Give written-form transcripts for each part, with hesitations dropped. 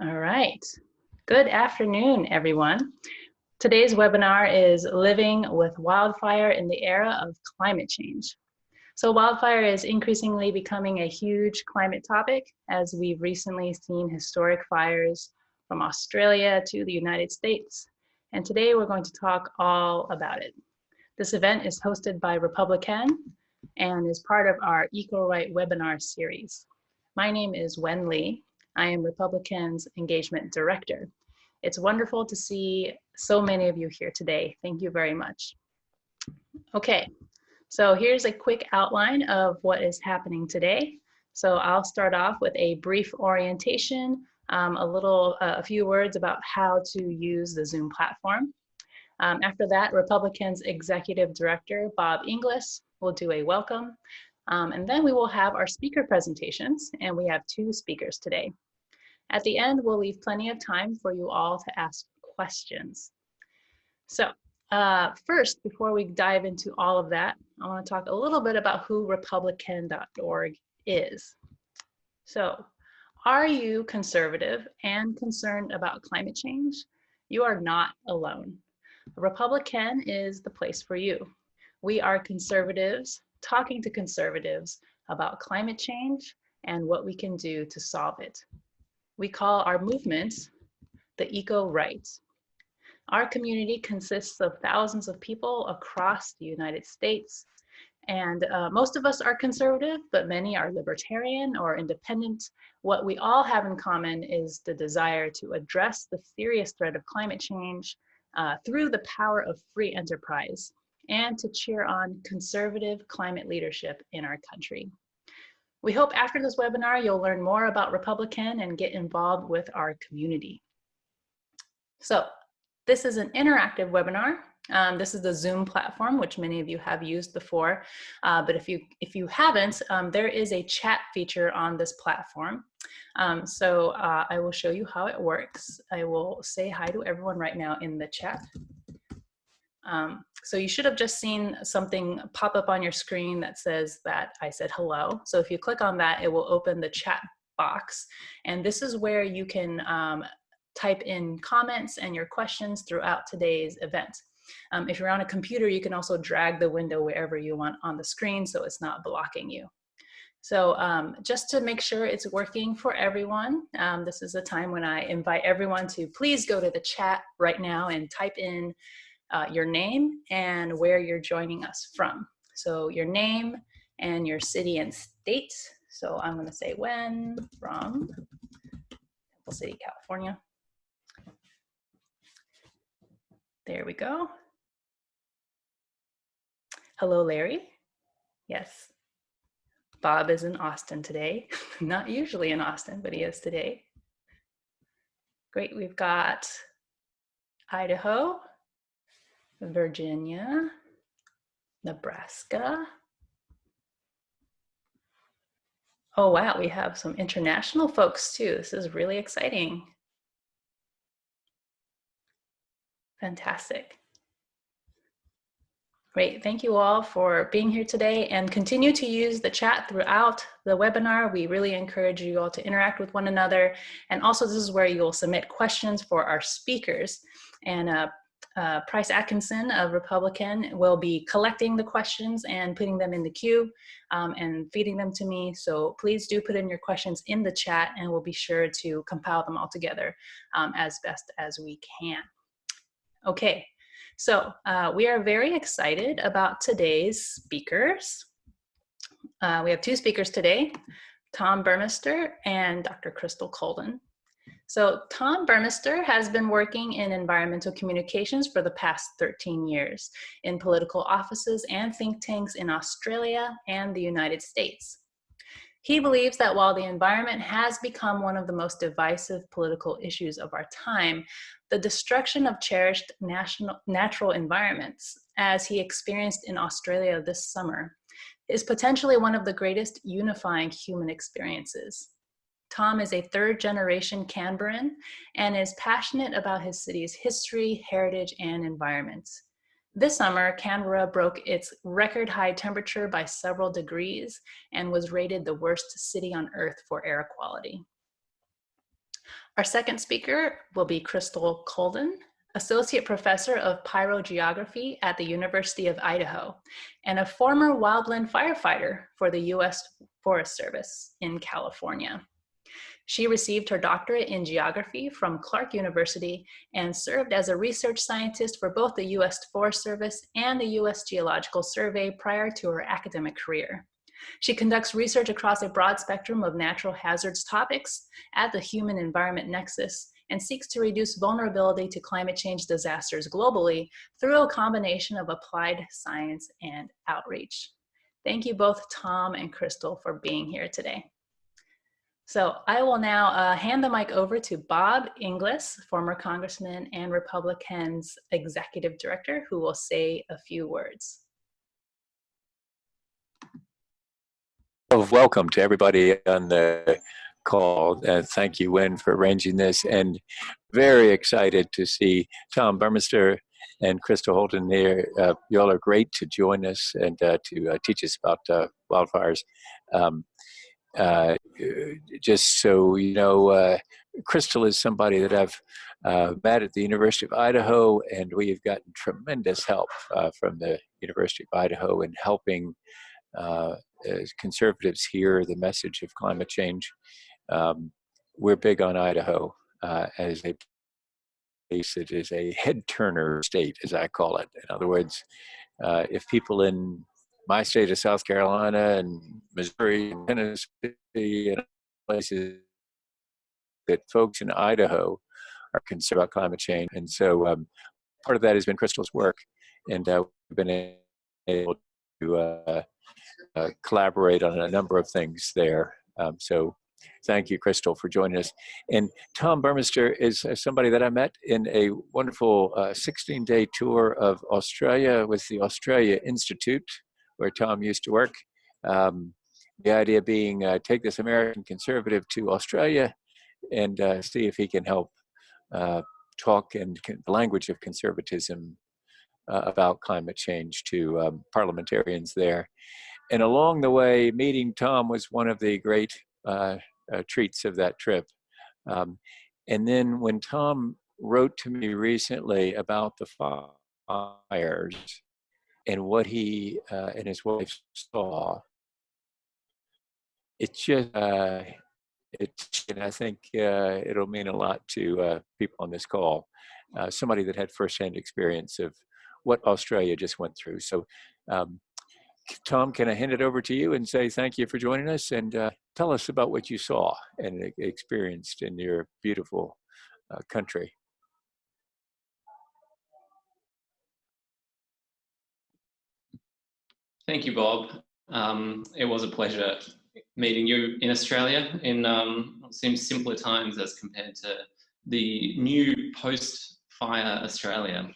All right. Good afternoon, everyone. Today's webinar is Living with Wildfire in the Era of Climate Change. So wildfire is increasingly becoming a huge climate topic as we've recently seen historic fires from Australia to the United States. And today we're going to talk all about it. This event is hosted by Republican and is part of our Eco Right webinar series. My name is Wen Lee. I am Republican's Engagement Director. It's wonderful to see so many of you here today. Thank you very much. Okay, so here's a quick outline of what is happening today. So I'll start off with a brief orientation, a few words about how to use the Zoom platform. After that, Republican's Executive Director, Bob Inglis, will do a welcome. And then we will have our speaker presentations, and we have 2 speakers today. At the end, we'll leave plenty of time for you all to ask questions. So first, before we dive into all of that, I want to talk a little bit about who Republican.org is. So, are you conservative and concerned about climate change? You are not alone. Republican is the place for you. We are conservatives talking to conservatives about climate change and what we can do to solve it. We call our movement the Eco Right. Our community consists of thousands of people across the United States, and most of us are conservative, but many are libertarian or independent. What we all have in common is the desire to address the serious threat of climate change through the power of free enterprise and to cheer on conservative climate leadership in our country. We hope after this webinar, you'll learn more about Republican and get involved with our community. So this is an interactive webinar. This is the Zoom platform, which many of you have used before. But if you haven't, there is a chat feature on this platform. So I will show you how it works. I will say hi to everyone right now in the chat. So you should have just seen something pop up on your screen that says that I said hello. So if you click on that, it will open the chat box. And this is where you can type in comments and your questions throughout today's event. If you're on a computer, you can also drag the window wherever you want on the screen so it's not blocking you. So just to make sure it's working for everyone, this is a time when I invite everyone to please go to the chat right now and type in your name and where you're joining us from. So your name and your city and state. So I'm going to say Wen from Temple City, California. There we go. Hello, Larry. Yes. Bob is in Austin today. Not usually in Austin, but he is today. Great. We've got Idaho, Virginia, Nebraska. Oh, wow, we have some international folks too. This is really exciting. Fantastic. Great, thank you all for being here today and continue to use the chat throughout the webinar. We really encourage you all to interact with one another. And also this is where you'll submit questions for our speakers. And Price Atkinson of Republican will be collecting the questions and putting them in the queue and feeding them to me. So please do put in your questions in the chat and we'll be sure to compile them all together as best as we can. Okay, so we are very excited about today's speakers. We have 2 speakers today, Tom Burmester and Dr. Crystal Kolden. So Tom Burmester has been working in environmental communications for the past 13 years in political offices and think tanks in Australia and the United States. He believes that while the environment has become one of the most divisive political issues of our time, the destruction of cherished natural environments, as he experienced in Australia this summer, is potentially one of the greatest unifying human experiences. Tom is a 3rd-generation Canberran and is passionate about his city's history, heritage, and environment. This summer, Canberra broke its record high temperature by several degrees and was rated the worst city on earth for air quality. Our second speaker will be Crystal Kolden, Associate Professor of Pyrogeography at the University of Idaho, and a former wildland firefighter for the U.S. Forest Service in California. She received her doctorate in geography from Clark University and served as a research scientist for both the U.S. Forest Service and the U.S. Geological Survey prior to her academic career. She conducts research across a broad spectrum of natural hazards topics at the human environment nexus and seeks to reduce vulnerability to climate change disasters globally through a combination of applied science and outreach. Thank you both, Tom and Crystal, for being here today. So I will now hand the mic over to Bob Inglis, former Congressman and Republicans Executive Director, who will say a few words. Welcome to everybody on the call. Thank you, Wen, for arranging this, and very excited to see Tom Burmester and Crystal Holden here. Y'all are great to join us and to teach us about wildfires. Just so you know, Crystal is somebody that I've met at the University of Idaho, and we have gotten tremendous help from the University of Idaho in helping as conservatives hear the message of climate change. We're big on Idaho as a place that is a head-turner state, as I call it. In other words, if people in my state of South Carolina and Missouri and Tennessee and places, that folks in Idaho are concerned about climate change. And so part of that has been Crystal's work, and we've been able to collaborate on a number of things there. So thank you, Crystal, for joining us. And Tom Burmester is somebody that I met in a wonderful 16-day tour of Australia with the Australia Institute, where Tom used to work. The idea being take this American conservative to Australia and see if he can help talk in the language of conservatism about climate change to parliamentarians there. And along the way, meeting Tom was one of the great treats of that trip. And then when Tom wrote to me recently about the fires and what he and his wife saw, it's just, and I think it'll mean a lot to people on this call, somebody that had firsthand experience of what Australia just went through. So Tom, can I hand it over to you and say thank you for joining us, and tell us about what you saw and experienced in your beautiful country. Thank you, Bob. It was a pleasure meeting you in Australia in what seems simpler times as compared to the new post-fire Australia.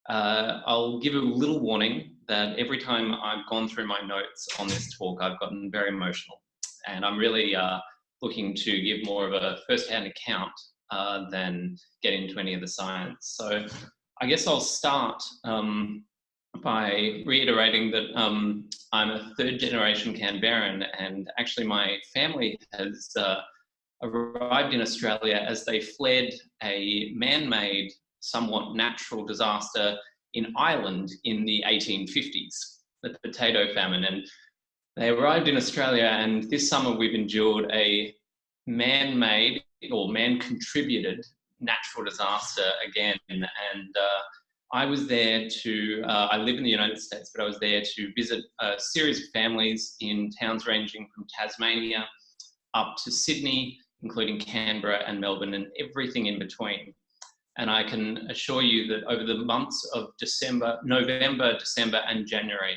I'll give a little warning that every time I've gone through my notes on this talk, I've gotten very emotional, and I'm really looking to give more of a first-hand account than get into any of the science. So I guess I'll start by reiterating that I'm a third-generation Canberran, and actually my family has arrived in Australia as they fled a man-made, somewhat natural disaster in Ireland in the 1850s, the potato famine. And they arrived in Australia, and this summer we've endured a man-made or man-contributed natural disaster again. And I was there to, I live in the United States, but I was there to visit a series of families in towns ranging from Tasmania up to Sydney, including Canberra and Melbourne and everything in between. And I can assure you that over the months of November, December, and January,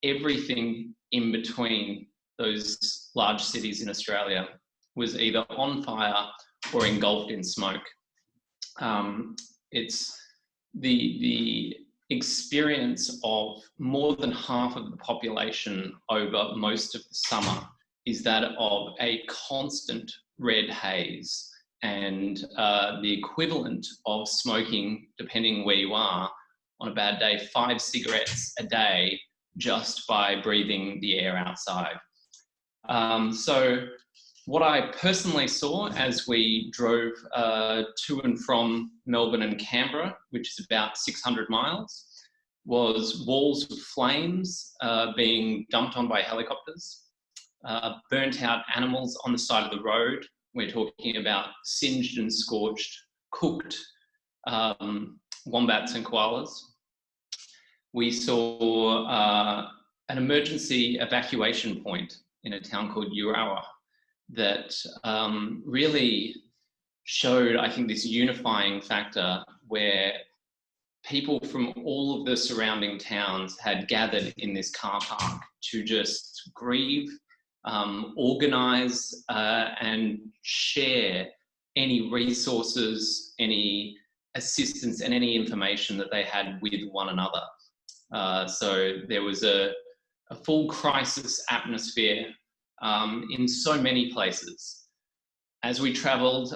everything in between those large cities in Australia was either on fire or engulfed in smoke. It's the experience of more than half of the population over most of the summer is that of a constant red haze. And the equivalent of smoking, depending where you are, on a bad day, 5 cigarettes a day just by breathing the air outside. So what I personally saw as we drove to and from Melbourne and Canberra, which is about 600 miles, was walls of flames being dumped on by helicopters, burnt out animals on the side of the road. We're talking about singed and scorched, cooked wombats and koalas. We saw an emergency evacuation point in a town called Urawa that really showed, I think, this unifying factor where people from all of the surrounding towns had gathered in this car park to just grieve, organise and share any resources, any assistance and any information that they had with one another. So there was a full crisis atmosphere in so many places. As we travelled,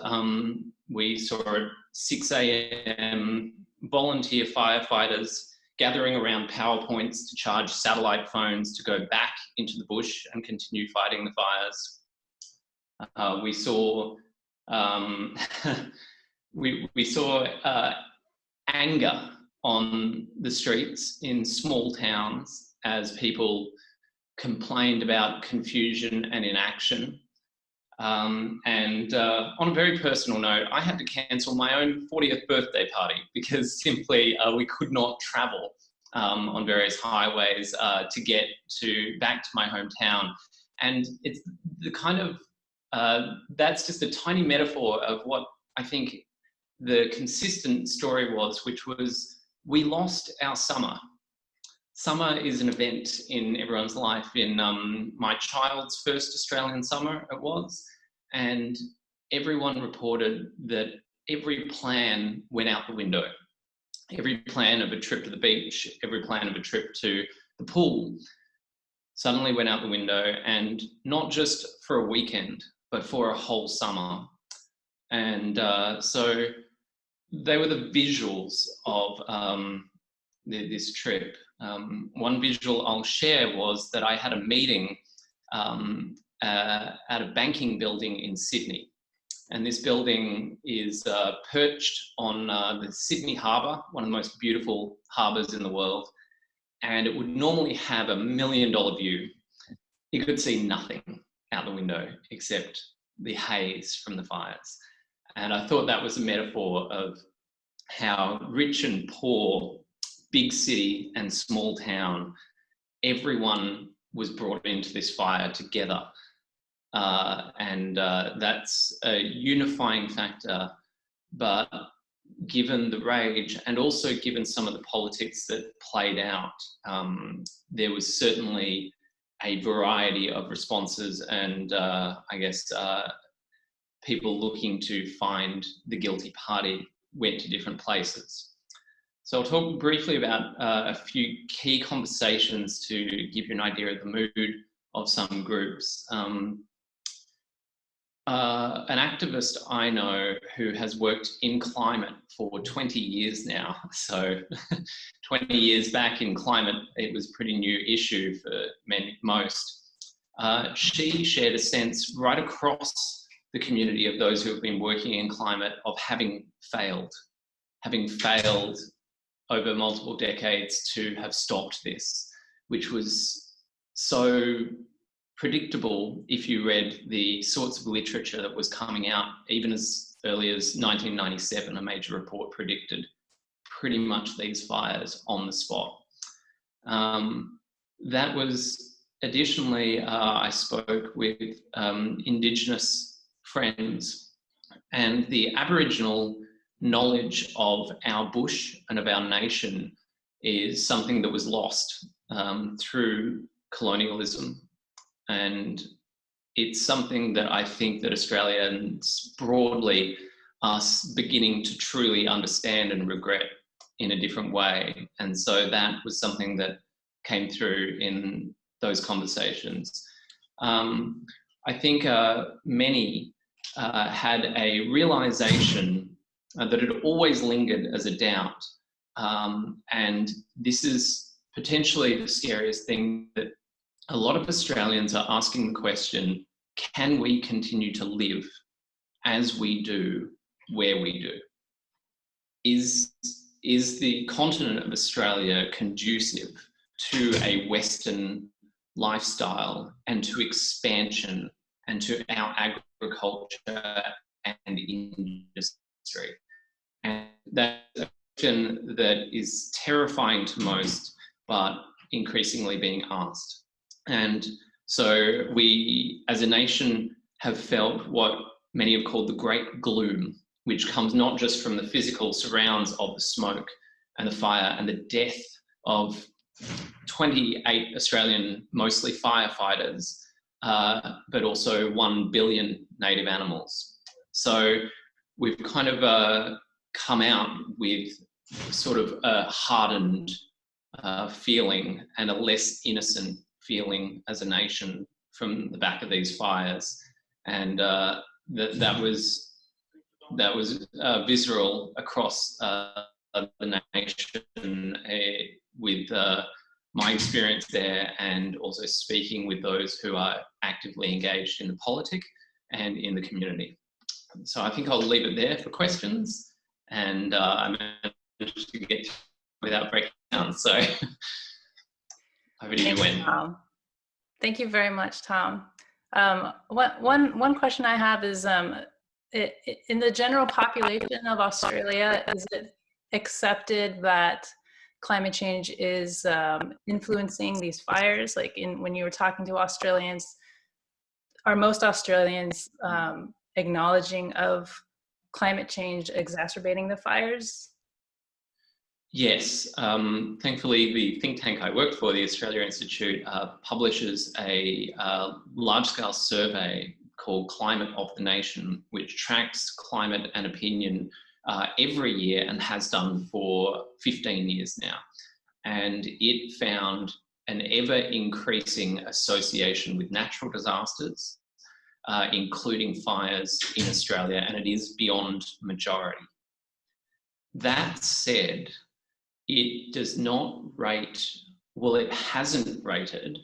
we saw at 6 a.m. volunteer firefighters gathering around PowerPoints to charge satellite phones to go back into the bush and continue fighting the fires. We saw we saw anger on the streets in small towns as people complained about confusion and inaction. On a very personal note, I had to cancel my own 40th birthday party because simply we could not travel on various highways to get back to my hometown. And it's the kind of, that's just a tiny metaphor of what I think the consistent story was, which was we lost our summer. Summer is an event in everyone's life. In my child's first Australian summer it was, and everyone reported that every plan went out the window. Every plan of a trip to the beach, every plan of a trip to the pool suddenly went out the window, and not just for a weekend, but for a whole summer. And so they were the visuals of this trip. One visual I'll share was that I had a meeting at a banking building in Sydney. And this building is perched on the Sydney Harbour, one of the most beautiful harbours in the world. And it would normally have $1 million view. You could see nothing out the window except the haze from the fires. And I thought that was a metaphor of how rich and poor, big city and small town, everyone was brought into this fire together. That's a unifying factor, but given the rage and also given some of the politics that played out, there was certainly a variety of responses and I guess people looking to find the guilty party went to different places. So I'll talk briefly about a few key conversations to give you an idea of the mood of some groups. An activist I know who has worked in climate for 20 years now. So 20 years back in climate, it was a pretty new issue for most. She shared a sense right across the community of those who have been working in climate of having failed over multiple decades to have stopped this, which was so predictable if you read the sorts of literature that was coming out. Even as early as 1997, a major report predicted pretty much these fires on the spot. That was additionally, I spoke with Indigenous friends, and the Aboriginal knowledge of our bush and of our nation is something that was lost through colonialism. And it's something that I think that Australians broadly are beginning to truly understand and regret in a different way. And so that was something that came through in those conversations. I think many had a realization that had always lingered as a doubt. And this is potentially the scariest thing, that a lot of Australians are asking the question, can we continue to live as we do, where we do? Is the continent of Australia conducive to a Western lifestyle and to expansion and to our agriculture and industry? And that's a question that is terrifying to most, but increasingly being asked. And so we, as a nation, have felt what many have called the great gloom, which comes not just from the physical surrounds of the smoke and the fire and the death of 28 Australian, mostly firefighters, but also 1 billion native animals. So we've kind of come out with sort of a hardened feeling and a less innocent feeling as a nation from the back of these fires. And that was visceral across the nation with my experience there, and also speaking with those who are actively engaged in the politic and in the community. So I think I'll leave it there for questions, and I managed to get without breaking down. So over to you, Wen. Thank you very much, Tom. One question I have is, in the general population of Australia, is it accepted that climate change is influencing these fires? Like when you were talking to Australians, are most Australians acknowledging of climate change exacerbating the fires? Yes, thankfully the think tank I work for, the Australia Institute, publishes a large-scale survey called Climate of the Nation, which tracks climate and opinion every year and has done for 15 years now. And it found an ever-increasing association with natural disasters, including fires in Australia, and it is beyond majority. That said, it does not rate, well, it hasn't rated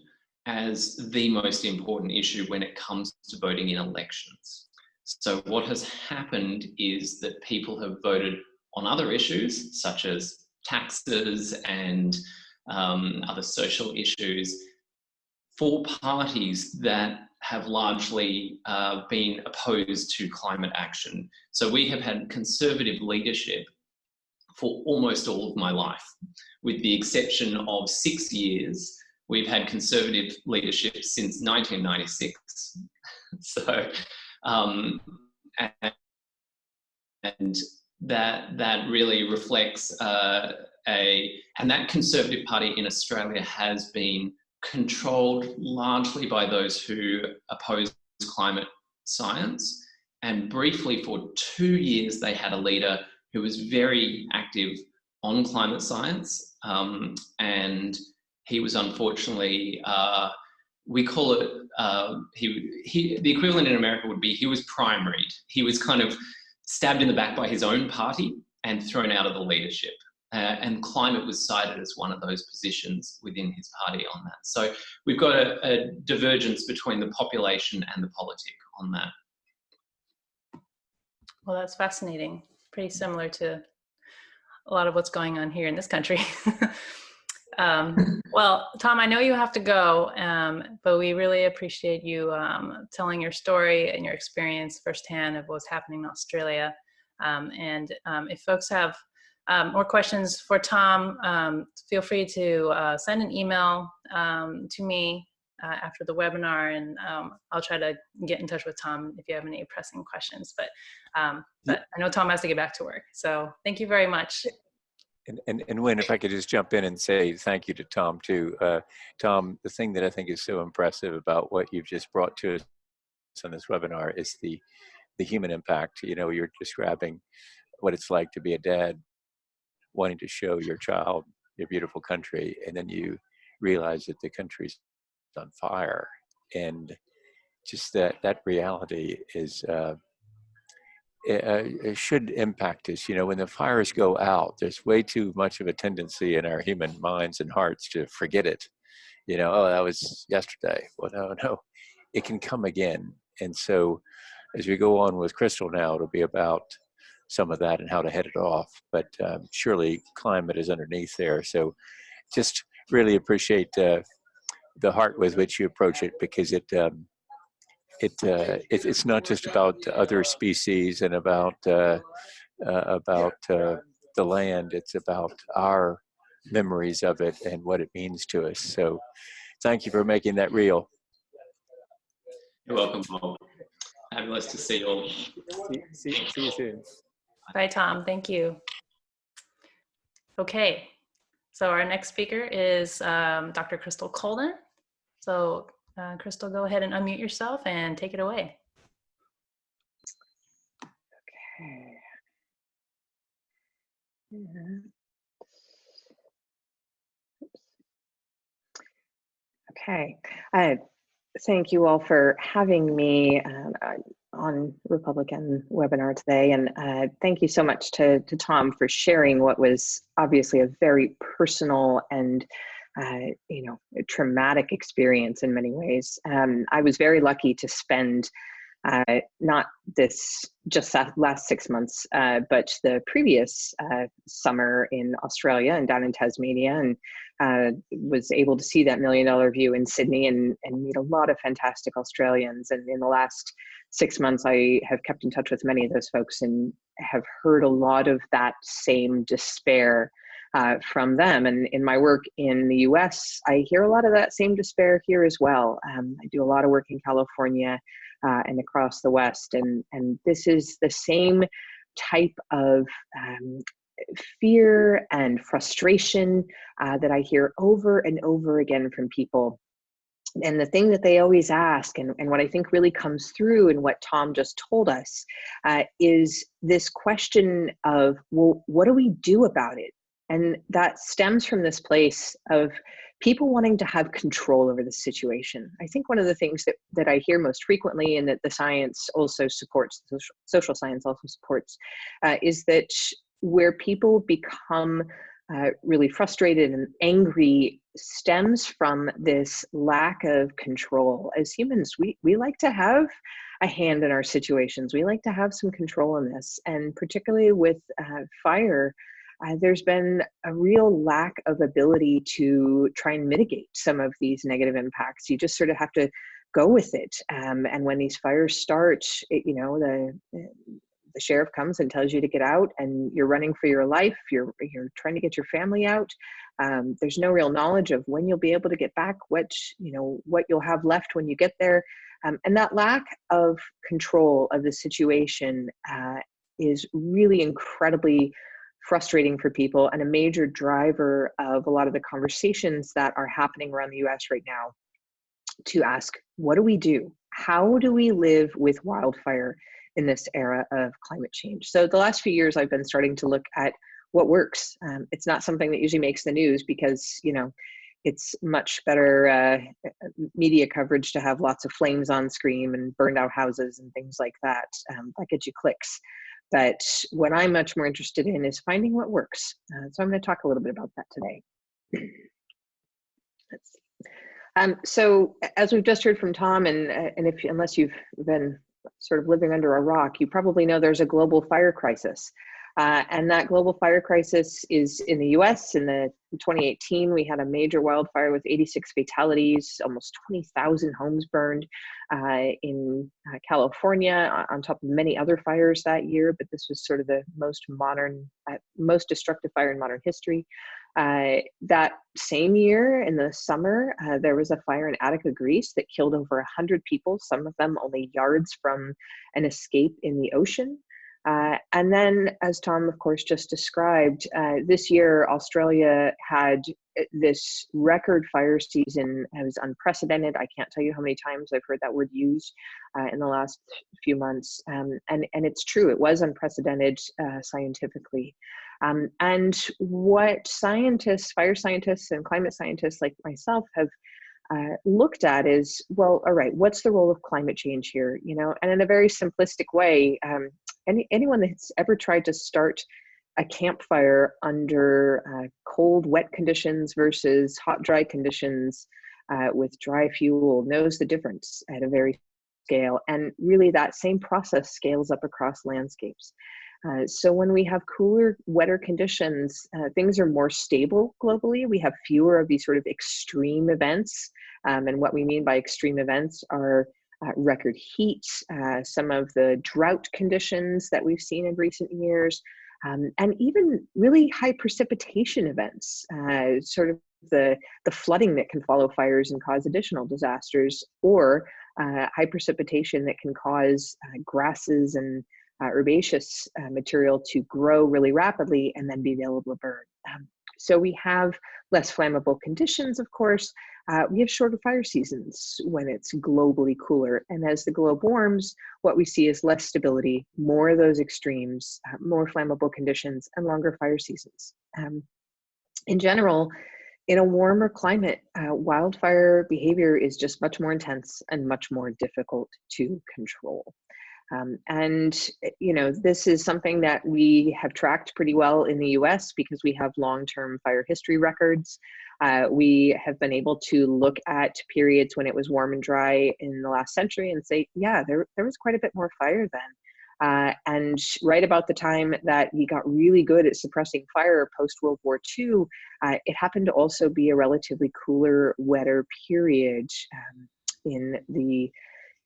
as the most important issue when it comes to voting in elections. So what has happened is that people have voted on other issues, such as taxes and other social issues, for parties that have largely been opposed to climate action. So we have had conservative leadership for almost all of my life, with the exception of 6 years. We've had conservative leadership since 1996. So, and that really reflects and that Conservative Party in Australia has been controlled largely by those who oppose climate science. And briefly for 2 years, they had a leader who was very active on climate science. And he was unfortunately, we call it, the equivalent in America would be he was primaried. He was kind of stabbed in the back by his own party and thrown out of the leadership. And climate was cited as one of those positions within his party on that. So we've got a divergence between the population and the politic on that. Well, that's fascinating. Pretty similar to a lot of what's going on here in this country. Well, Tom, I know you have to go, but we really appreciate you telling your story and your experience firsthand of what's happening in Australia. And if folks have more questions for Tom, feel free to send an email to me after the webinar, and I'll try to get in touch with Tom if you have any pressing questions. But I know Tom has to get back to work. So thank you very much. And Wynn, if I could just jump in and say thank you to Tom too. Tom, the thing that I think is so impressive about what you've just brought to us on this webinar is the human impact. You know, you're describing what it's like to be a dad wanting to show your child your beautiful country, and then you realize that the country's on fire, and just that reality is it should impact us. You know, when the fires go out, there's way too much of a tendency in our human minds and hearts to forget it. You know, oh, that was yesterday. Well, no. it can come again. And so as we go on with Crystal now, it'll be about some of that and how to head it off. But surely climate is underneath there. So just really appreciate the heart with which you approach it, because it's not just about other species and about the land. It's about our memories of it and what it means to us. So thank you for making that real. You're welcome, Bob. Fabulous to see you all. See you soon. Bye, Tom. Thank you. Okay, so our next speaker is Dr. Crystal Kolden. So Crystal, go ahead and unmute yourself and take it away. Okay. Okay. Thank you all for having me on Republican webinar today, and thank you so much to Tom for sharing what was obviously a very personal and traumatic experience in many ways. I was very lucky to spend not this just last 6 months, but the previous summer in Australia and down in Tasmania, and was able to see that $1 million view in Sydney and meet a lot of fantastic Australians. And in the last 6 months, I have kept in touch with many of those folks and have heard a lot of that same despair from them. And in my work in the US, I hear a lot of that same despair here as well. I do a lot of work in California and across the West. And this is the same type of fear and frustration that I hear over and over again from people. And the thing that they always ask, and what I think really comes through in what Tom just told us, is this question of, well, what do we do about it? And that stems from this place of people wanting to have control over the situation. I think one of the things that I hear most frequently, and that the science also supports, social science also supports, is that where people become really frustrated and angry stems from this lack of control. As humans, we like to have a hand in our situations. We like to have some control in this. And particularly with fire, there's been a real lack of ability to try and mitigate some of these negative impacts. You just sort of have to go with it. And when these fires start, the sheriff comes and tells you to get out, and you're running for your life. You're trying to get your family out. There's no real knowledge of when you'll be able to get back, what you'll have left when you get there. And that lack of control of the situation is really incredibly frustrating for people, and a major driver of a lot of the conversations that are happening around the US right now to ask, what do we do? How do we live with wildfire in this era of climate change? So the last few years, I've been starting to look at what works. It's not something that usually makes the news because, it's much better media coverage to have lots of flames on screen and burned out houses and things like that. That gets you clicks. But what I'm much more interested in is finding what works. So I'm going to talk a little bit about that today. Let's see. So as we've just heard from Tom, and unless you've been sort of living under a rock, you probably know there's a global fire crisis. And that global fire crisis is in the US. In 2018, we had a major wildfire with 86 fatalities, almost 20,000 homes burned in California, on top of many other fires that year. But this was sort of the most destructive fire in modern history. That same year in the summer, there was a fire in Attica, Greece that killed over 100 people, some of them only yards from an escape in the ocean. And then, as Tom, of course, just described, this year, Australia had this record fire season. It was unprecedented. I can't tell you how many times I've heard that word used in the last few months. And it's true, it was unprecedented scientifically. And what scientists, fire scientists and climate scientists like myself have looked at is, well, all right, what's the role of climate change here? And in a very simplistic way, anyone that's ever tried to start a campfire under cold, wet conditions versus hot, dry conditions with dry fuel knows the difference at a very scale, and really that same process scales up across landscapes. So when we have cooler, wetter conditions, things are more stable globally. We have fewer of these sort of extreme events. And what we mean by extreme events are record heat, some of the drought conditions that we've seen in recent years, and even really high precipitation events, sort of the flooding that can follow fires and cause additional disasters, or high precipitation that can cause grasses and herbaceous material to grow really rapidly and then be available to burn. So we have less flammable conditions, of course. We have shorter fire seasons when it's globally cooler. And as the globe warms, what we see is less stability, more of those extremes, more flammable conditions, and longer fire seasons. In general, in a warmer climate, wildfire behavior is just much more intense and much more difficult to control. And, you know, this is something that we have tracked pretty well in the US because we have long-term fire history records. We have been able to look at periods when it was warm and dry in the last century and say, yeah, there was quite a bit more fire then. And right about the time that we got really good at suppressing fire post-World War II, it happened to also be a relatively cooler, wetter period in the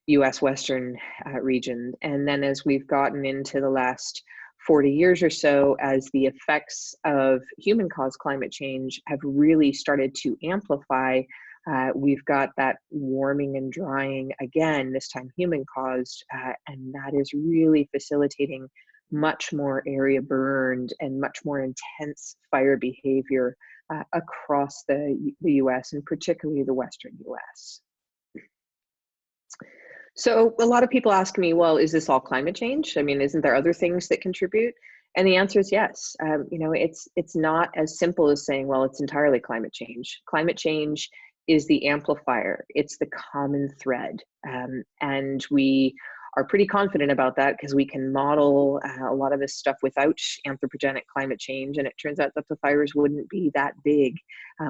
US Western region. And then as we've gotten into the last 40 years or so, as the effects of human-caused climate change have really started to amplify, we've got that warming and drying again, this time human-caused, and that is really facilitating much more area burned and much more intense fire behavior across the US, and particularly the Western US. So a lot of people ask me, well, is this all climate change? I mean, isn't there other things that contribute? And the answer is yes. You know, it's not as simple as saying, well, it's entirely climate change. Climate change is the amplifier. It's the common thread. And we are pretty confident about that because we can model a lot of this stuff without anthropogenic climate change. And it turns out that the fires wouldn't be that big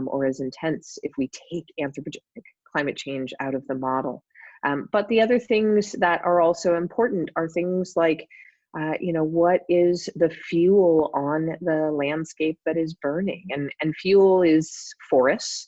or as intense if we take anthropogenic climate change out of the model. But the other things that are also important are things like, you know, what is the fuel on the landscape that is burning? And fuel is forests,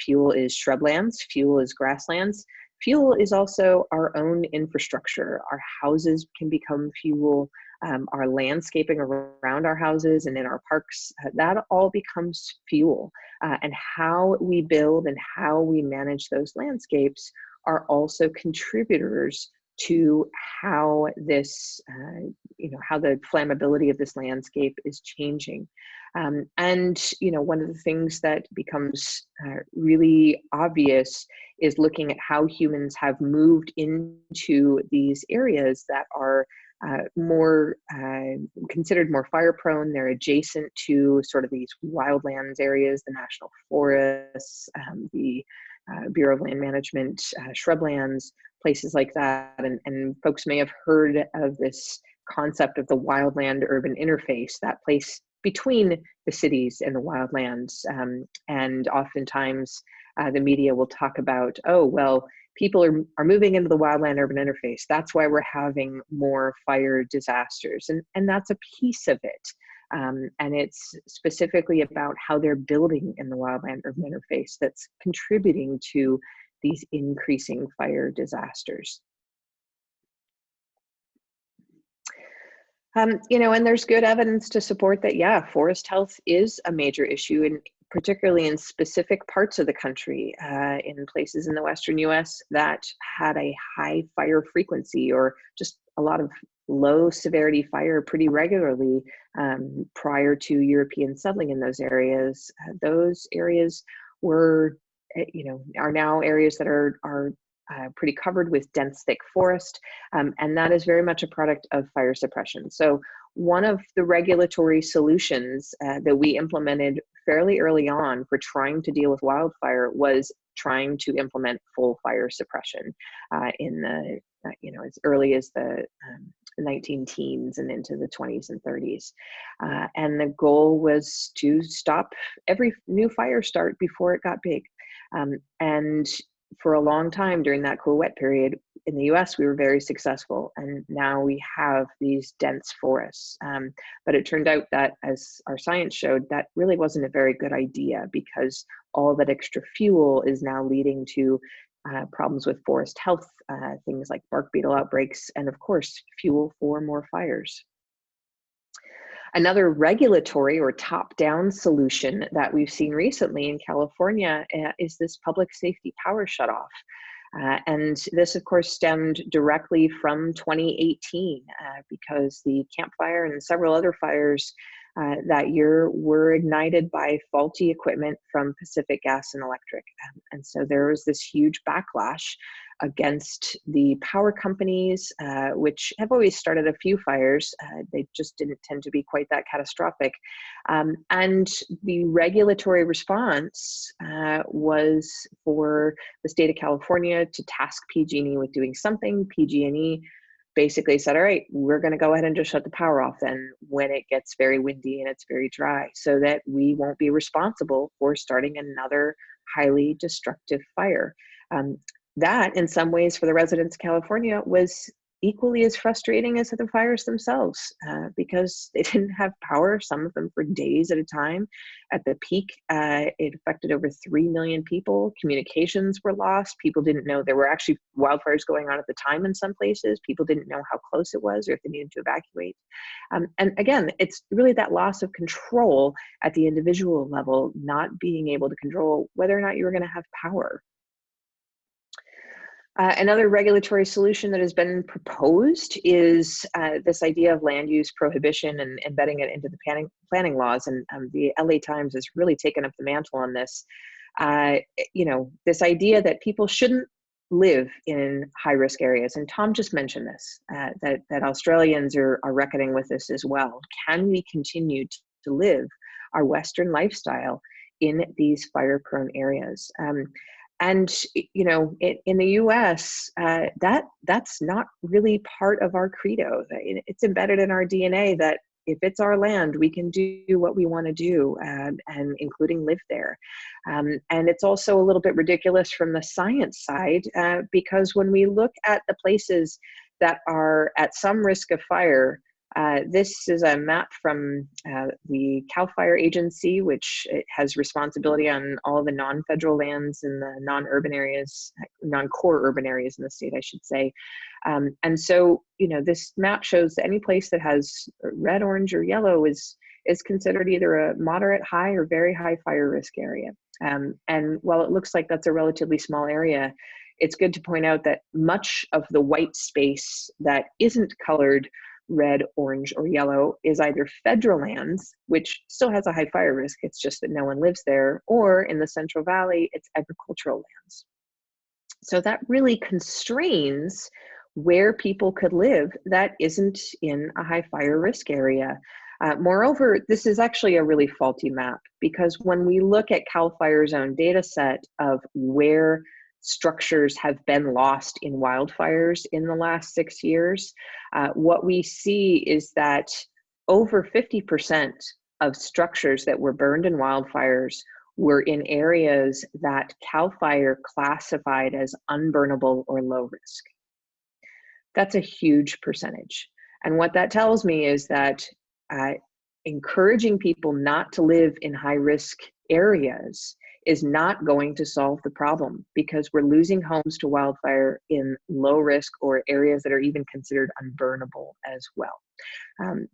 fuel is shrublands, fuel is grasslands. Fuel is also our own infrastructure. Our houses can become fuel, our landscaping around our houses and in our parks, that all becomes fuel. And how we build and how we manage those landscapes are also contributors to how this, you know, how the flammability of this landscape is changing. And, you know, one of the things that becomes really obvious is looking at how humans have moved into these areas that are more considered more fire prone. They're adjacent to sort of these wildlands areas, the national forests, the Bureau of Land Management, shrublands, places like that. And folks may have heard of this concept of the wildland urban interface, that place between the cities and the wildlands. And oftentimes the media will talk about, oh, well, people are moving into the wildland urban interface. That's why we're having more fire disasters. And that's a piece of it. And it's specifically about how they're building in the wildland urban interface that's contributing to these increasing fire disasters. You know, and there's good evidence to support that, yeah, forest health is a major issue, and particularly in specific parts of the country, in places in the Western US that had a high fire frequency or just a lot of low severity fire pretty regularly prior to European settling in those areas. Those areas were, you know, are now areas that are pretty covered with dense, thick forest, and that is very much a product of fire suppression. So one of the regulatory solutions that we implemented fairly early on for trying to deal with wildfire was trying to implement full fire suppression in the, you know, as early as the 19-teens and into the 20s and 30s. And the goal was to stop every new fire start before it got big. And for a long time during that cool wet period in the US, we were very successful. And now we have these dense forests. But it turned out that, as our science showed, that really wasn't a very good idea, because all that extra fuel is now leading to problems with forest health, things like bark beetle outbreaks, and of course, fuel for more fires. Another regulatory or top-down solution that we've seen recently in California is this public safety power shutoff. And this, of course, stemmed directly from 2018 because the Camp Fire and several other fires that year were ignited by faulty equipment from Pacific Gas and Electric. And so there was this huge backlash against the power companies, which have always started a few fires. They just didn't tend to be quite that catastrophic. And the regulatory response was for the state of California to task PG&E with doing something. PG&E basically said, all right, we're going to go ahead and just shut the power off then when it gets very windy and it's very dry, so that we won't be responsible for starting another highly destructive fire. That, in some ways, for the residents of California, was equally as frustrating as the fires themselves, because they didn't have power, some of them for days at a time. At the peak, it affected over 3 million people. Communications were lost. People didn't know there were actually wildfires going on at the time in some places. People didn't know how close it was or if they needed to evacuate. And again, it's really that loss of control at the individual level, not being able to control whether or not you're going to have power. Another regulatory solution that has been proposed is this idea of land use prohibition and embedding it into the planning laws. And the LA Times has really taken up the mantle on this. This idea that people shouldn't live in high-risk areas. And Tom just mentioned this, that Australians are reckoning with this as well. Can we continue to live our Western lifestyle in these fire-prone areas? And in the U.S., that's not really part of our credo. It's embedded in our DNA that if it's our land, we can do what we want to do, and including live there. And it's also a little bit ridiculous from the science side, because when we look at the places that are at some risk of fire, this is a map from the CAL FIRE agency, which has responsibility on all the non-federal lands in the non-urban areas, non-core urban areas in the state, I should say. And so, this map shows that any place that has red, orange, or yellow is considered either a moderate, high, or very high fire risk area. And while it looks like that's a relatively small area, it's good to point out that much of the white space that isn't colored red, orange, or yellow is either federal lands, which still has a high fire risk, it's just that no one lives there, or in the Central Valley, it's agricultural lands. So that really constrains where people could live that isn't in a high fire risk area. Moreover, this is actually a really faulty map, because when we look at CAL FIRE's own data set of where structures have been lost in wildfires in the last 6 years, what we see is that over 50% of structures that were burned in wildfires were in areas that CAL FIRE classified as unburnable or low risk. That's a huge percentage. And what that tells me is that encouraging people not to live in high risk areas is not going to solve the problem, because we're losing homes to wildfire in low risk or areas that are even considered unburnable as well.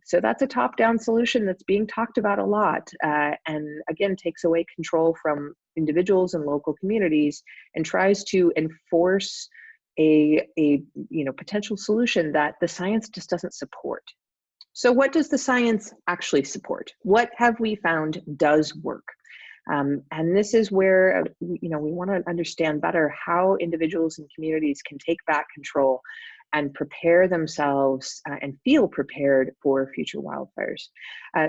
So that's a top-down solution that's being talked about a lot, and again takes away control from individuals and local communities and tries to enforce a potential solution that the science just doesn't support. So what does the science actually support? What have we found does work? And this is where we want to understand better how individuals and communities can take back control and prepare themselves and feel prepared for future wildfires.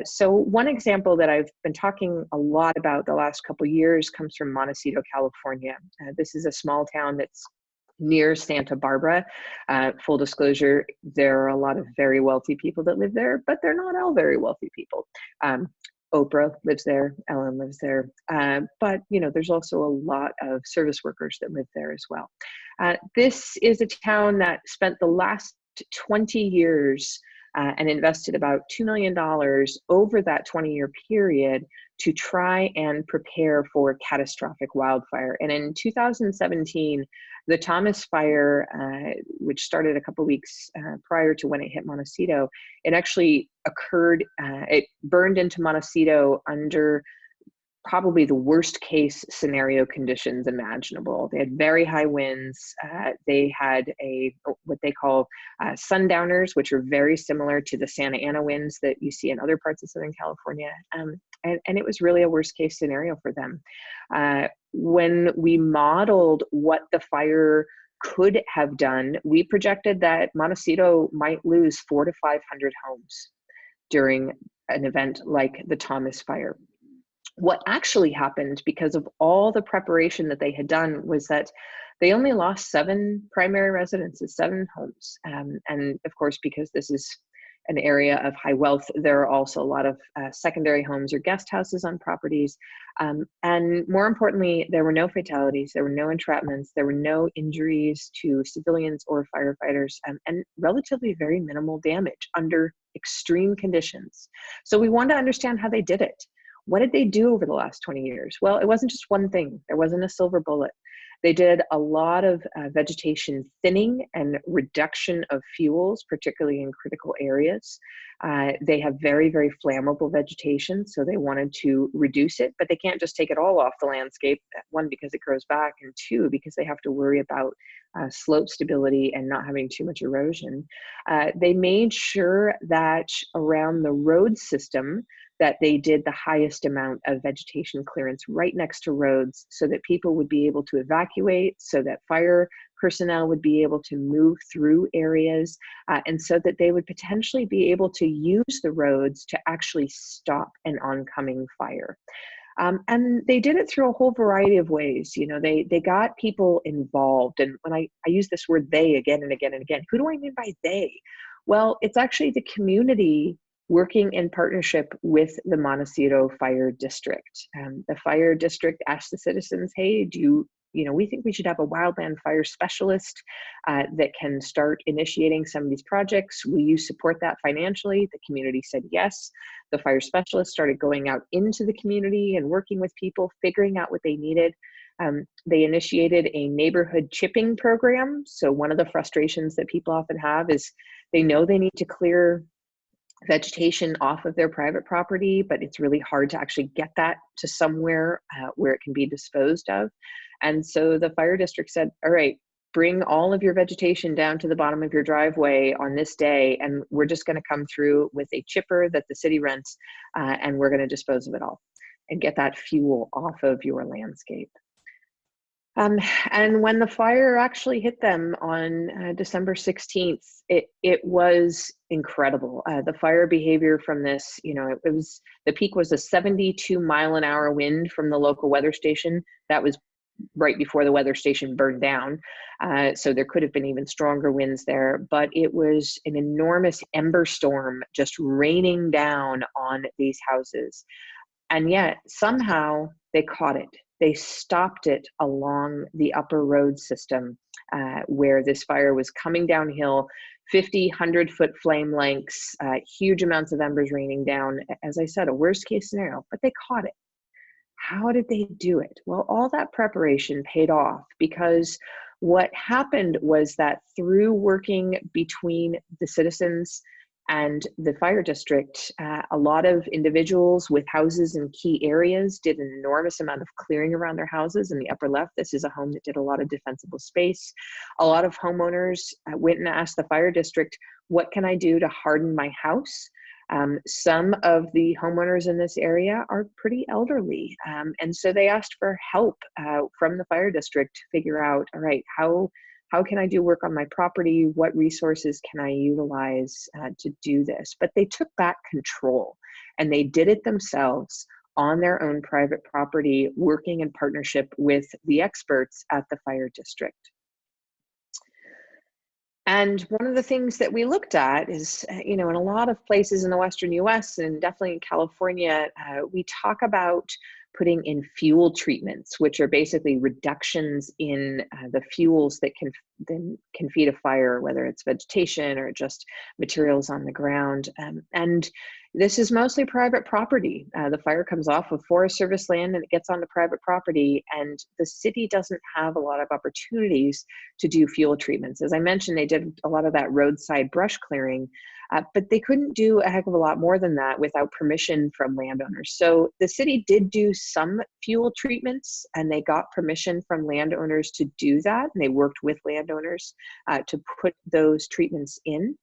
So one example that I've been talking a lot about the last couple of years comes from Montecito, California. This is a small town that's near Santa Barbara. Full disclosure, there are a lot of very wealthy people that live there, but they're not all very wealthy people. Oprah lives there, Ellen lives there, but there's also a lot of service workers that live there as well. This is a town that spent the last 20 years and invested about $2 million over that 20-year period to try and prepare for catastrophic wildfire. And in 2017, the Thomas Fire, which started a couple weeks prior to when it hit Montecito, it actually occurred, it burned into Montecito under probably the worst case scenario conditions imaginable. They had very high winds. They had what they call sundowners, which are very similar to the Santa Ana winds that you see in other parts of Southern California. And it was really a worst case scenario for them. When we modeled what the fire could have done, we projected that Montecito might lose 400 to 500 homes during an event like the Thomas Fire. What actually happened, because of all the preparation that they had done, was that they only lost 7 primary residences, 7 homes. And of course, because this is an area of high wealth, there are also a lot of secondary homes or guest houses on properties. And more importantly, there were no fatalities, there were no entrapments, there were no injuries to civilians or firefighters, and relatively very minimal damage under extreme conditions. So we wanted to understand how they did it. What did they do over the last 20 years? Well, it wasn't just one thing. There wasn't a silver bullet. They did a lot of vegetation thinning and reduction of fuels, particularly in critical areas. They have very, very flammable vegetation, so they wanted to reduce it, but they can't just take it all off the landscape, 1, because it grows back, and 2, because they have to worry about slope stability and not having too much erosion. They made sure that around the road system, that they did the highest amount of vegetation clearance right next to roads so that people would be able to evacuate, so that fire personnel would be able to move through areas, and so that they would potentially be able to use the roads to actually stop an oncoming fire. And they did it through a whole variety of ways. They got people involved. And when I use this word they again and again and again, who do I mean by they? Well, it's actually the community working in partnership with the Montecito Fire District. The fire district asked the citizens, hey, we think we should have a wildland fire specialist that can start initiating some of these projects. Will you support that financially? The community said yes. The fire specialist started going out into the community and working with people, figuring out what they needed. They initiated a neighborhood chipping program. So one of the frustrations that people often have is they know they need to clear vegetation off of their private property, but it's really hard to actually get that to somewhere where it can be disposed of. And so the fire district said, all right, bring all of your vegetation down to the bottom of your driveway on this day, and we're just going to come through with a chipper that the city rents, and we're going to dispose of it all and get that fuel off of your landscape. And when the fire actually hit them on December 16th, it was incredible. The fire behavior from this, the peak was a 72-mile-an-hour wind from the local weather station. That was right before the weather station burned down. So there could have been even stronger winds there, but it was an enormous ember storm just raining down on these houses. And yet somehow they caught it. They stopped it along the upper road system where this fire was coming downhill, 50, 100-foot flame lengths, huge amounts of embers raining down. As I said, a worst case scenario, but they caught it. How did they do it? Well, all that preparation paid off, because what happened was that through working between the citizens and the fire district, a lot of individuals with houses in key areas did an enormous amount of clearing around their houses. In the upper left, this is a home that did a lot of defensible space. A lot of homeowners went and asked the fire district, what can I do to harden my house? Some of the homeowners in this area are pretty elderly. And so they asked for help from the fire district to figure out, all right, how can I do work on my property? What resources can I utilize to do this? But they took back control, and they did it themselves on their own private property, working in partnership with the experts at the fire district. And one of the things that we looked at is, in a lot of places in the Western US and definitely in California, we talk about putting in fuel treatments, which are basically reductions in the fuels that can feed a fire, whether it's vegetation or just materials on the ground. And this is mostly private property. The fire comes off of Forest Service land and it gets onto private property, and the city doesn't have a lot of opportunities to do fuel treatments. As I mentioned, they did a lot of that roadside brush clearing, but they couldn't do a heck of a lot more than that without permission from landowners. So the city did do some fuel treatments, and they got permission from landowners to do that, and they worked with landowners to put those treatments in.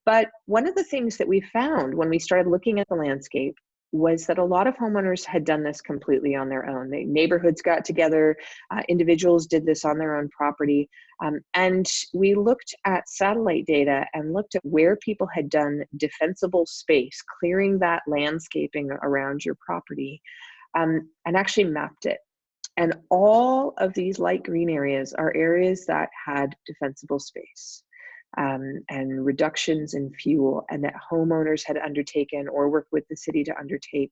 But one of the things that we found when we started looking at the landscape was that a lot of homeowners had done this completely on their own. The neighborhoods got together, individuals did this on their own property, and we looked at satellite data and looked at where people had done defensible space, clearing that landscaping around your property, and actually mapped it. And all of these light green areas are areas that had defensible space. And reductions in fuel, and that homeowners had undertaken or worked with the city to undertake.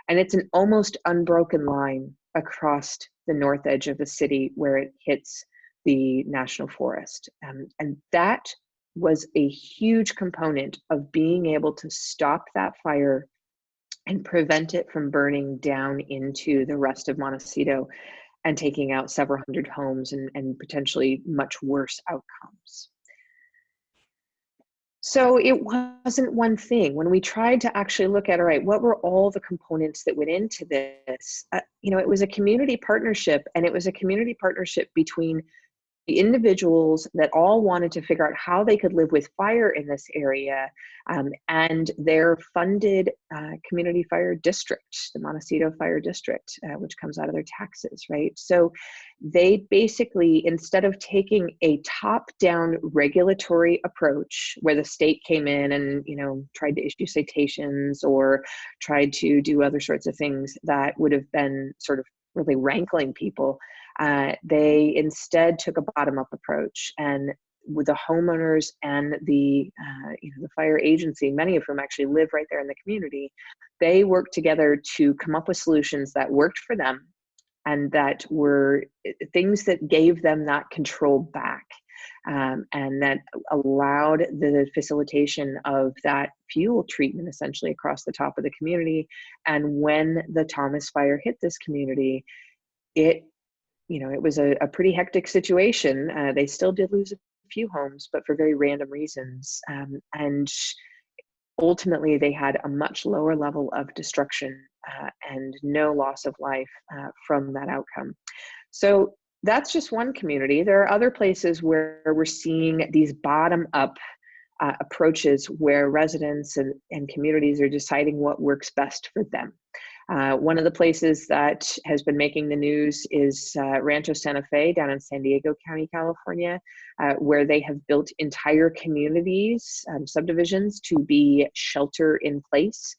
And it's an almost unbroken line across the north edge of the city where it hits the national forest. And that was a huge component of being able to stop that fire and prevent it from burning down into the rest of Montecito and taking out several hundred homes and potentially much worse outcomes. So it wasn't one thing. When we tried to actually look at, all right, what were all the components that went into this? It was a community partnership, and it was a community partnership between the individuals that all wanted to figure out how they could live with fire in this area, and their funded community fire district, the Montecito Fire District, which comes out of their taxes, right? So they basically, instead of taking a top-down regulatory approach where the state came in and tried to issue citations or tried to do other sorts of things that would have been sort of really rankling people, they instead took a bottom-up approach, and with the homeowners and the fire agency, many of whom actually live right there in the community, they worked together to come up with solutions that worked for them and that were things that gave them that control back, and that allowed the facilitation of that fuel treatment essentially across the top of the community. And when the Thomas Fire hit this community, it was a pretty hectic situation. They still did lose a few homes, but for very random reasons. And ultimately, they had a much lower level of destruction and no loss of life from that outcome. So that's just one community. There are other places where we're seeing these bottom-up approaches where residents and communities are deciding what works best for them. One of the places that has been making the news is Rancho Santa Fe down in San Diego County, California, where they have built entire communities, subdivisions, to be shelter in place.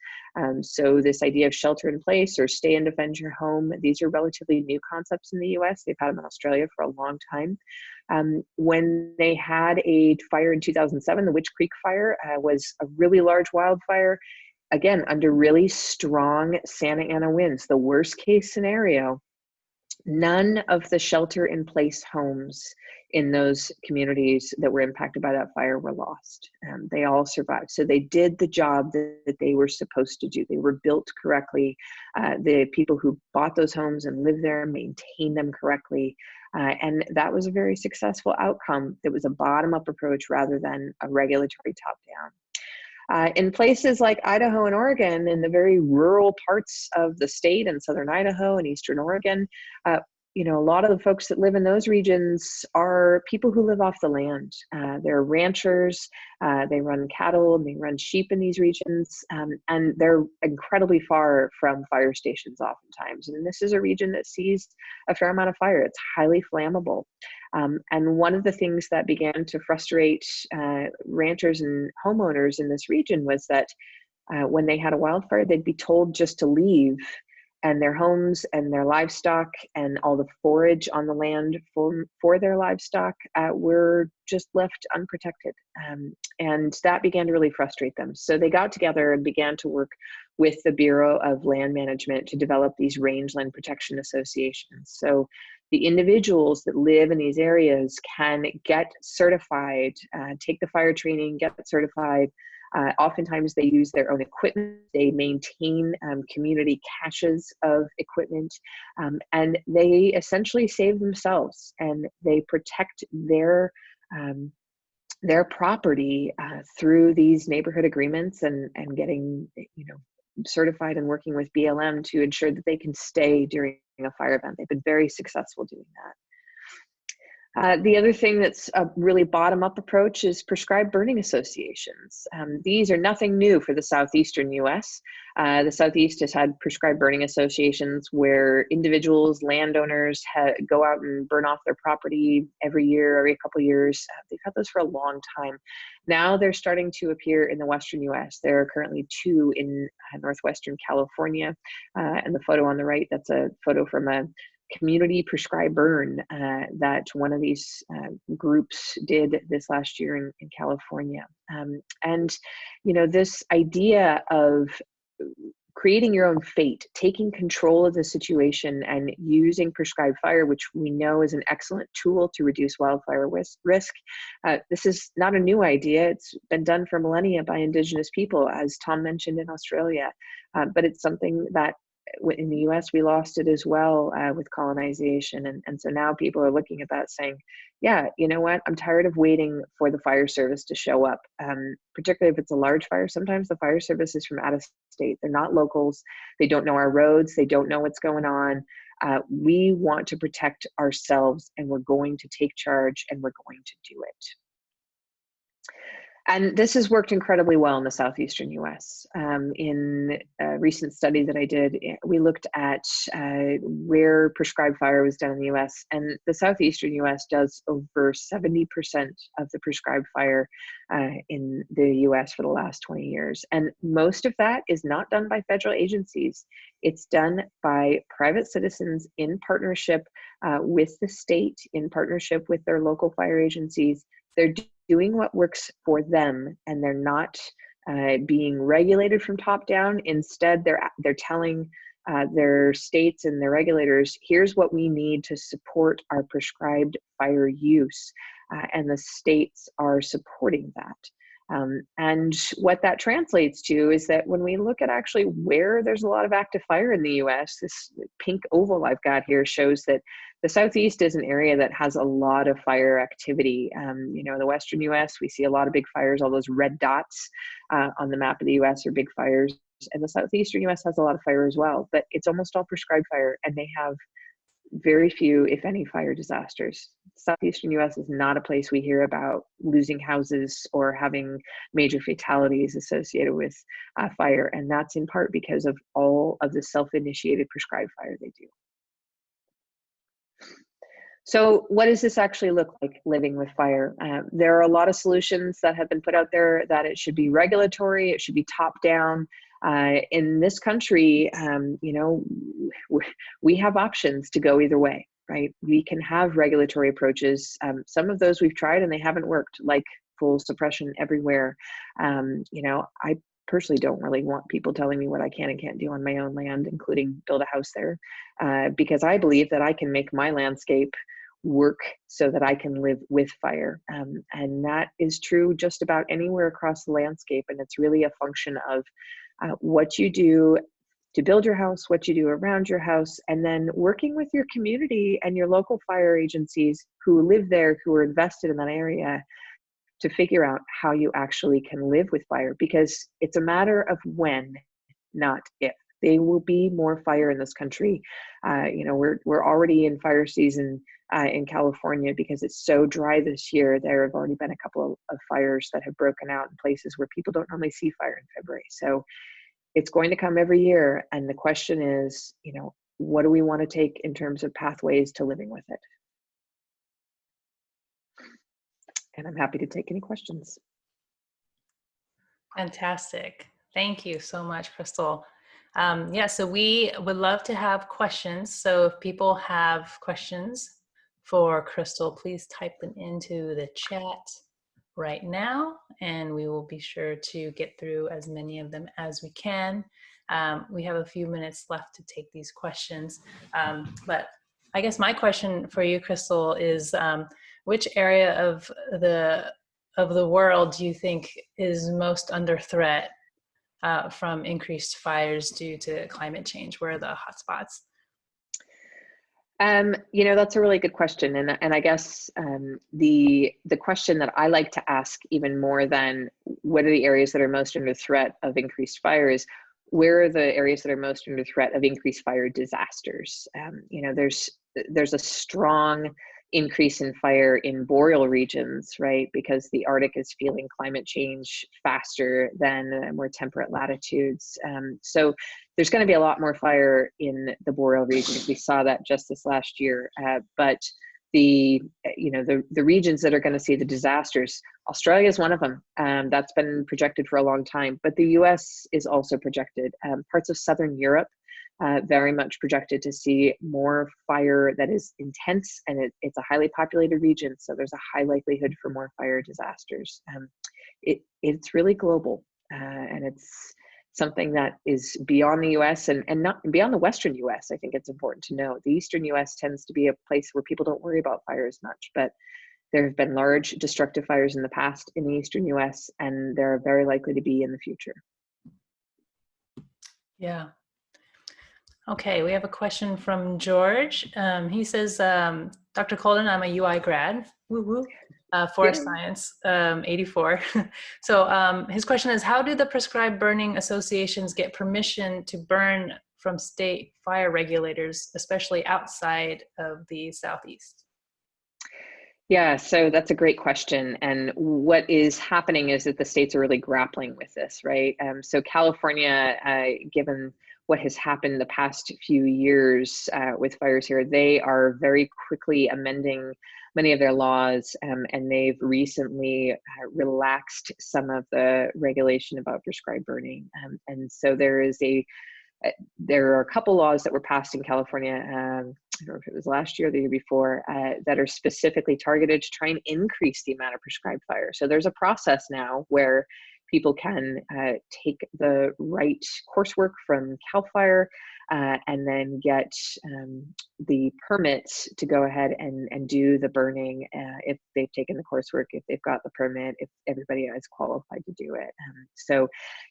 So this idea of shelter in place or stay and defend your home, these are relatively new concepts in the US. They've had them in Australia for a long time. When they had a fire in 2007, the Witch Creek Fire was a really large wildfire. Again, under really strong Santa Ana winds, the worst case scenario, none of the shelter in place homes in those communities that were impacted by that fire were lost. They all survived. So they did the job that they were supposed to do. They were built correctly. The people who bought those homes and lived there maintained them correctly. And that was a very successful outcome. That was a bottom-up approach rather than a regulatory top-down. In places like Idaho and Oregon, in the very rural parts of the state in southern Idaho and eastern Oregon, a lot of the folks that live in those regions are people who live off the land. They're ranchers, they run cattle, and they run sheep in these regions, and they're incredibly far from fire stations oftentimes. And this is a region that sees a fair amount of fire. It's highly flammable. And one of the things that began to frustrate ranchers and homeowners in this region was that when they had a wildfire, they'd be told just to leave, and their homes and their livestock and all the forage on the land for their livestock were just left unprotected. And that began to really frustrate them. So they got together and began to work with the Bureau of Land Management to develop these Rangeland Protection Associations. So the individuals that live in these areas can get certified, take the fire training, get certified. Oftentimes they use their own equipment. They maintain community caches of equipment, and they essentially save themselves, and they protect their property through these neighborhood agreements and getting, you know, certified and working with BLM to ensure that they can stay during a fire event. They've been very successful doing that. The other thing that's a really bottom-up approach is prescribed burning associations. These are nothing new for the southeastern US. The Southeast has had prescribed burning associations where individuals, landowners go out and burn off their property every year, every couple of years. They've had those for a long time. Now they're starting to appear in the western US. There are currently 2 in northwestern California. And the photo on the right, that's a photo from a community prescribed burn that one of these groups did this last year in California. And, you know, this idea of creating your own fate, taking control of the situation and using prescribed fire, which we know is an excellent tool to reduce wildfire risk. This is not a new idea. It's been done for millennia by Indigenous people, as Tom mentioned, in Australia. But it's something that in the US, we lost it as well with colonization. And so now people are looking at that saying, yeah, you know what? I'm tired of waiting for the fire service to show up, particularly if it's a large fire. Sometimes the fire service is from out of state. They're not locals. They don't know our roads. They don't know what's going on. We want to protect ourselves, and we're going to take charge, and we're going to do it. And this has worked incredibly well in the southeastern US. In a recent study that I did, we looked at where prescribed fire was done in the US, and the southeastern US does over 70% of the prescribed fire in the US for the last 20 years. And most of that is not done by federal agencies. It's done by private citizens in partnership with the state, in partnership with their local fire agencies. They're doing what works for them, and they're not being regulated from top down. Instead, they're telling their states and their regulators, here's what we need to support our prescribed fire use, and the states are supporting that. And what that translates to is that when we look at actually where there's a lot of active fire in the US, this pink oval I've got here shows that the Southeast is an area that has a lot of fire activity. You know, in the Western US, we see a lot of big fires. All those red dots on the map of the US are big fires. And the Southeastern US has a lot of fire as well, but it's almost all prescribed fire, and they have very few, if any, fire disasters. Southeastern US is not a place we hear about losing houses or having major fatalities associated with fire. And that's in part because of all of the self-initiated prescribed fire they do. So what does this actually look like, living with fire? There are a lot of solutions that have been put out there that it should be regulatory, it should be top down. In this country, you know, we have options to go either way, right? We can have regulatory approaches. Some of those we've tried and they haven't worked, like full suppression everywhere. You know, I personally don't really want people telling me what I can and can't do on my own land, including build a house there, because I believe that I can make my landscape work so that I can live with fire. And that is true just about anywhere across the landscape. And it's really a function of what you do to build your house, what you do around your house, and then working with your community and your local fire agencies who live there, who are invested in that area, to figure out how you actually can live with fire, because it's a matter of when, not if. There will be more fire in this country. You know, we're already in fire season in California because it's so dry this year. There have already been a couple of fires that have broken out in places where people don't normally see fire in February. So it's going to come every year. And the question is, you know, what do we want to take in terms of pathways to living with it? And I'm happy to take any questions. Fantastic. Thank you so much, Crystal. Yeah, so we would love to have questions. So if people have questions for Crystal, please type them into the chat right now, and we will be sure to get through as many of them as we can. We have a few minutes left to take these questions, but I guess my question for you, Crystal, is which area of the world do you think is most under threat from increased fires due to climate change? Where are the hotspots? That's a really good question, and I guess the question that I like to ask even more than what are the areas that are most under threat of increased fires, where are the areas that are most under threat of increased fire disasters? There's a strong increase in fire in boreal regions, right? Because the Arctic is feeling climate change faster than more temperate latitudes. So there's going to be a lot more fire in the boreal region. We saw that just this last year. But the regions that are going to see the disasters, Australia is one of them. That's been projected for a long time. But the U.S. is also projected. Parts of Southern Europe very much projected to see more fire that is intense, and it's a highly populated region, so there's a high likelihood for more fire disasters. It's really global, and it's something that is beyond the US and not beyond the Western US. I think it's important to know. The Eastern US tends to be a place where people don't worry about fire as much, but there have been large destructive fires in the past in the Eastern US, and there are very likely to be in the future. Yeah. Okay, we have a question from George. He says, Dr. Kolden, I'm a UI grad, woo-woo, forest science, 84. So his question is, how do the prescribed burning associations get permission to burn from state fire regulators, especially outside of the Southeast? Yeah, so that's a great question. And what is happening is that the states are really grappling with this, right? So California, given what has happened the past few years with fires here, they are very quickly amending many of their laws, and they've recently relaxed some of the regulation about prescribed burning. And so there are a couple laws that were passed in California, I don't know if it was last year or the year before, that are specifically targeted to try and increase the amount of prescribed fire. So there's a process now where people can take the right coursework from CAL FIRE and then get the permits to go ahead and do the burning if they've taken the coursework, if they've got the permit, if everybody is qualified to do it. So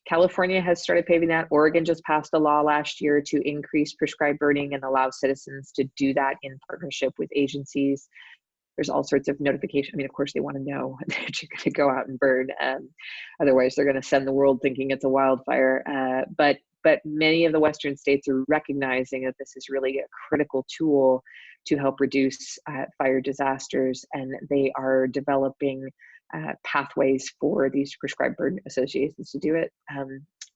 California has started paving that. Oregon just passed a law last year to increase prescribed burning and allow citizens to do that in partnership with agencies. There's all sorts of notification. I mean, of course, they want to know that you're going to go out and burn. Otherwise, they're going to send the world thinking it's a wildfire. But many of the Western states are recognizing that this is really a critical tool to help reduce fire disasters, and they are developing pathways for these prescribed burn associations to do it.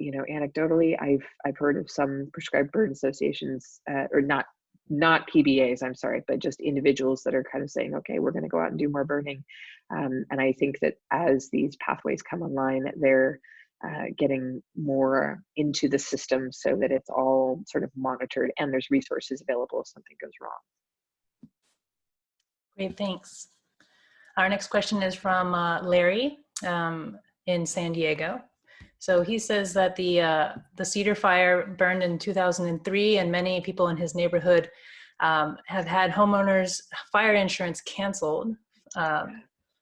Anecdotally, I've heard of some prescribed burn associations, or not PBAs, I'm sorry, but just individuals that are kind of saying, okay, we're going to go out and do more burning. And I think that as these pathways come online, they're getting more into the system so that it's all sort of monitored and there's resources available if something goes wrong. Great, thanks. Our next question is from Larry in San Diego. So he says that the Cedar Fire burned in 2003, and many people in his neighborhood have had homeowners' fire insurance canceled,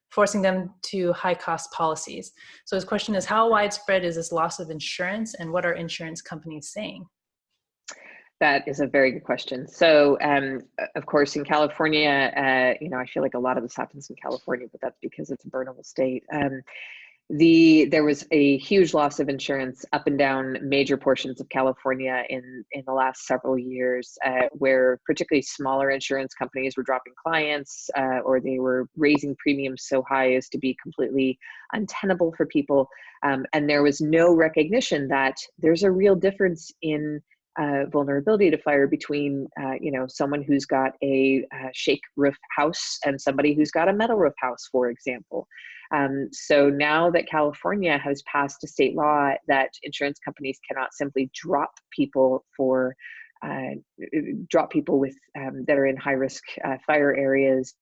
forcing them to high-cost policies. So his question is, how widespread is this loss of insurance, and what are insurance companies saying? That is a very good question. So, of course, in California, I feel like a lot of this happens in California, but that's because it's a burnable state. There was a huge loss of insurance up and down major portions of California in the last several years, where particularly smaller insurance companies were dropping clients, or they were raising premiums so high as to be completely untenable for people. And there was no recognition that there's a real difference in vulnerability to fire between, you know, someone who's got a shake roof house and somebody who's got a metal roof house, for example. So now that California has passed a state law that insurance companies cannot simply drop people for with that are in high risk fire areas,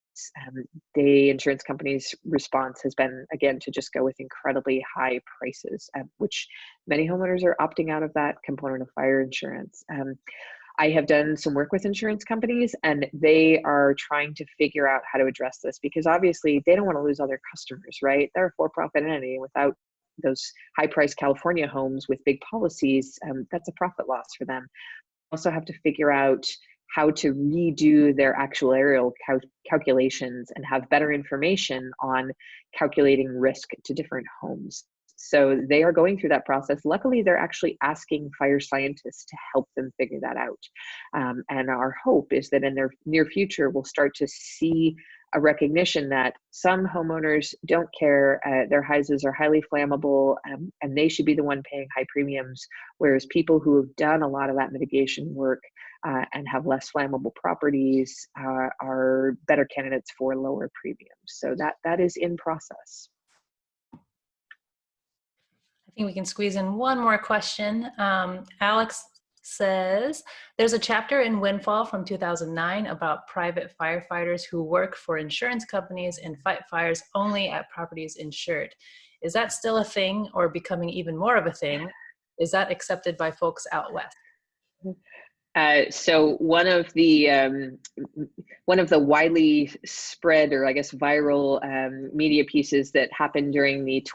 the insurance companies' response has been, again, to just go with incredibly high prices, which many homeowners are opting out of that component of fire insurance. I have done some work with insurance companies, and they are trying to figure out how to address this, because obviously they don't want to lose all their customers, right? They're a for-profit entity. Without those high-priced California homes with big policies, that's a profit loss for them. Also have to figure out how to redo their actuarial calculations and have better information on calculating risk to different homes. So they are going through that process. Luckily, they're actually asking fire scientists to help them figure that out. And our hope is that in their near future, we'll start to see a recognition that some homeowners don't care, their houses are highly flammable, and they should be the one paying high premiums, whereas people who have done a lot of that mitigation work and have less flammable properties are better candidates for lower premiums. So that is in process. I think we can squeeze in one more question. Alex says, there's a chapter in Windfall from 2009 about private firefighters who work for insurance companies and fight fires only at properties insured. Is that still a thing, or becoming even more of a thing? Is that accepted by folks out west? So one of the widely spread, or I guess viral media pieces that happened during the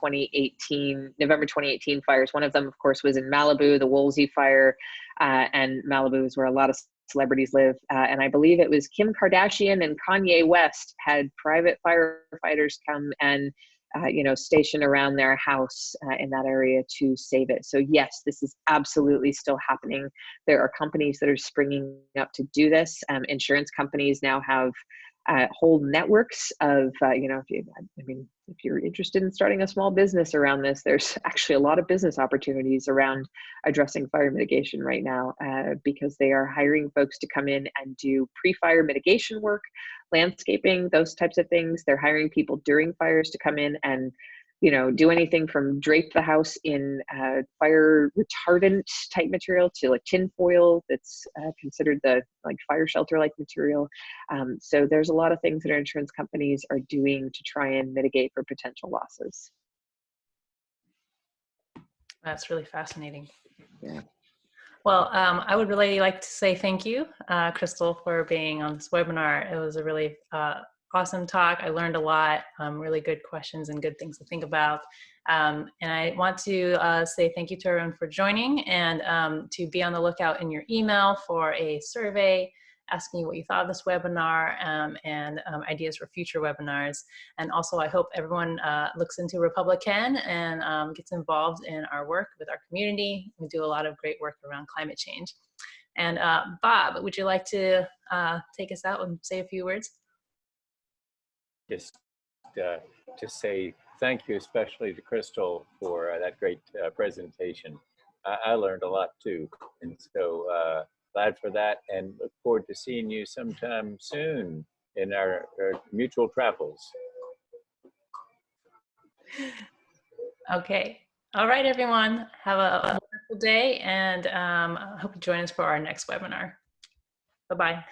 November 2018 fires, one of them, of course, was in Malibu, the Woolsey fire, and Malibu is where a lot of celebrities live. And I believe it was Kim Kardashian and Kanye West had private firefighters come and station around their house in that area to save it. So yes, this is absolutely still happening. There are companies that are springing up to do this. Insurance companies now have whole networks of, if you're interested in starting a small business around this, there's actually a lot of business opportunities around addressing fire mitigation right now, because they are hiring folks to come in and do pre-fire mitigation work, landscaping, those types of things. They're hiring people during fires to come in and do anything from drape the house in fire retardant type material to like tin foil that's considered the fire shelter like material. So there's a lot of things that our insurance companies are doing to try and mitigate for potential losses. That's really fascinating. Yeah. Well, I would really like to say thank you, Crystal, for being on this webinar. It was a really awesome talk. I learned a lot, really good questions and good things to think about. And I want to say thank you to everyone for joining, and to be on the lookout in your email for a survey asking you what you thought of this webinar, and ideas for future webinars. And also, I hope everyone looks into Republican and gets involved in our work with our community. We do a lot of great work around climate change. And Bob, would you like to take us out and say a few words? Just to say thank you, especially to Crystal, for that great presentation. I learned a lot too, and so glad for that, and look forward to seeing you sometime soon in our mutual travels. Okay. All right, everyone. Have a wonderful day, and I hope you join us for our next webinar. Bye-bye.